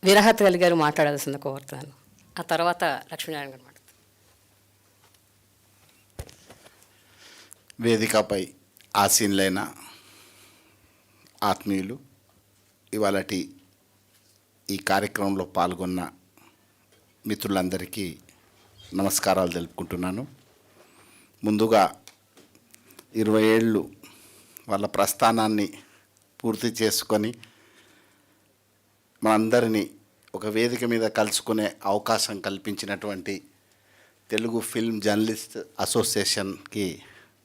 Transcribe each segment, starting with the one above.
విరహత్ అలీ గారు మాట్లాడాల్సింది కోరుతాను. ఆ తర్వాత లక్ష్మీనారాయణ గారు మాట్లాడతారు. వేదికపై ఆసీనులైన ఆత్మీయులు, ఇవాళటి ఈ కార్యక్రమంలో పాల్గొన్న మిత్రులందరికీ నమస్కారాలు తెలుపుకుంటున్నాను. ముందుగా 20 ఏళ్ళు వాళ్ళ ప్రస్థానాన్ని పూర్తి చేసుకొని మనందరినీ ఒక వేదిక మీద కలుసుకునే అవకాశం కల్పించినటువంటి తెలుగు ఫిల్మ్ జర్నలిస్ట్ అసోసియేషన్కి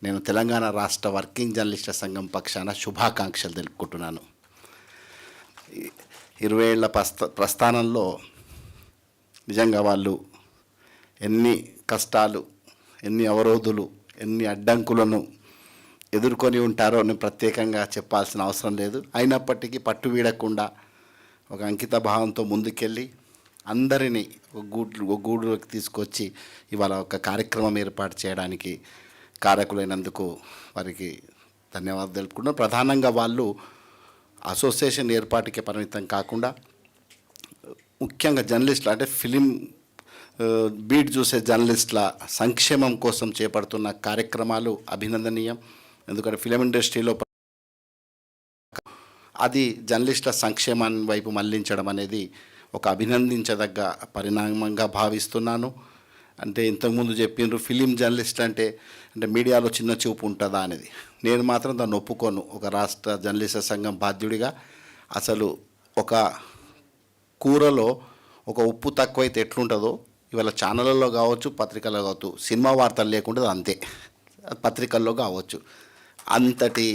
నేను తెలంగాణ రాష్ట్ర వర్కింగ్ జర్నలిస్టుల సంఘం పక్షాన శుభాకాంక్షలు తెలుపుకుంటున్నాను. 20 ఏళ్ల ప్రస్థానంలో నిజంగా వాళ్ళు ఎన్ని కష్టాలు, ఎన్ని అవరోధులు, ఎన్ని అడ్డంకులను ఎదుర్కొని ఉంటారో నేను ప్రత్యేకంగా చెప్పాల్సిన అవసరం లేదు. అయినప్పటికీ పట్టు వీడకుండా ఒక అంకిత భావంతో ముందుకెళ్ళి అందరినీ ఒక గూడులోకి తీసుకొచ్చి ఇవాళ ఒక కార్యక్రమం ఏర్పాటు చేయడానికి కారకులైనందుకు వారికి ధన్యవాదాలు తెలుపుకుంటున్నాను. ప్రధానంగా వాళ్ళు అసోసియేషన్ ఏర్పాటుకి పరిమితం కాకుండా ముఖ్యంగా జర్నలిస్టులు అంటే ఫిలిం బీట్ చూసే జర్నలిస్టుల సంక్షేమం కోసం చేపడుతున్న కార్యక్రమాలు అభినందనీయం. ఎందుకంటే ఫిలిం ఇండస్ట్రీలో అది జర్నలిస్టుల సంక్షేమాన్ని వైపు మళ్లించడం అనేది ఒక అభినందించదగ్గ పరిణామంగా భావిస్తున్నాను. అంటే ఇంతకుముందు చెప్పిండ్రు ఫిలిం జర్నలిస్ట్ అంటే మీడియాలో చిన్న చూపు ఉంటుందా అనేది. నేను మాత్రం దాన్ని ఒప్పుకోను. ఒక రాష్ట్ర జర్నలిస్టుల సంఘం బాధ్యుడిగా అసలు ఒక కూరలో ఒక ఉప్పు తక్కువైతే ఎట్లుంటుందో ఇవాళ ఛానళ్ళలో కావచ్చు, పత్రికల్లో కావచ్చు, సినిమా వార్తలు లేకుండా అంతే, పత్రికల్లో కావచ్చు. అంతటి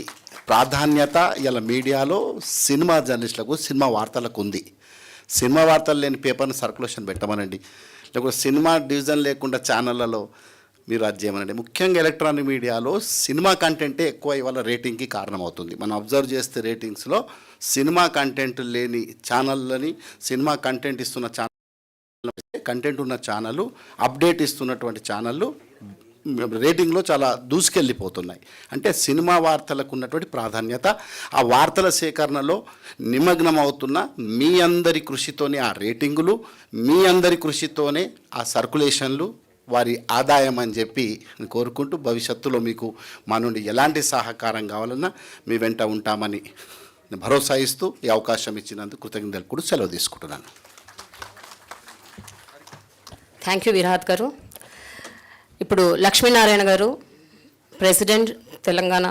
ప్రాధాన్యత ఇలా మీడియాలో సినిమా జర్నలిస్టులకు, సినిమా వార్తలకు ఉంది. సినిమా వార్తలు లేని పేపర్ని సర్క్యులేషన్ పెట్టమనండి, లేకపోతే సినిమా డివిజన్ లేకుండా ఛానళ్ళలో మీరు అది చేయమనండి. ముఖ్యంగా ఎలక్ట్రానిక్ మీడియాలో సినిమా కంటెంటే ఎక్కువ ఇవాళ రేటింగ్కి కారణమవుతుంది. మనం అబ్జర్వ్ చేస్తే రేటింగ్స్లో సినిమా కంటెంట్ లేని ఛానళ్ళని, సినిమా కంటెంట్ ఇస్తున్న ఛానల్, కంటెంట్ ఉన్న ఛానళ్ళు, అప్డేట్ ఇస్తున్నటువంటి ఛానళ్ళు రేటింగ్లో చాలా దూసుకెళ్ళిపోతున్నాయి. అంటే సినిమా వార్తలకు ఉన్నటువంటి ప్రాధాన్యత, ఆ వార్తల సేకరణలో నిమగ్నం అవుతున్న మీ అందరి కృషితోనే ఆ రేటింగులు, మీ అందరి కృషితోనే ఆ సర్కులేషన్లు వారి ఆదాయం అని చెప్పి కోరుకుంటూ, భవిష్యత్తులో మీకు మా నుండి ఎలాంటి సహకారం కావాలన్నా మీ వెంట ఉంటామని భరోసా ఇస్తూ ఈ అవకాశం ఇచ్చినందుకు కృతజ్ఞతలు కూడా సెలవు తీసుకుంటున్నాను. థ్యాంక్ యూ విరాట్ గారు. ఇప్పుడు లక్ష్మీనారాయణ గారు, ప్రెసిడెంట్ తెలంగాణ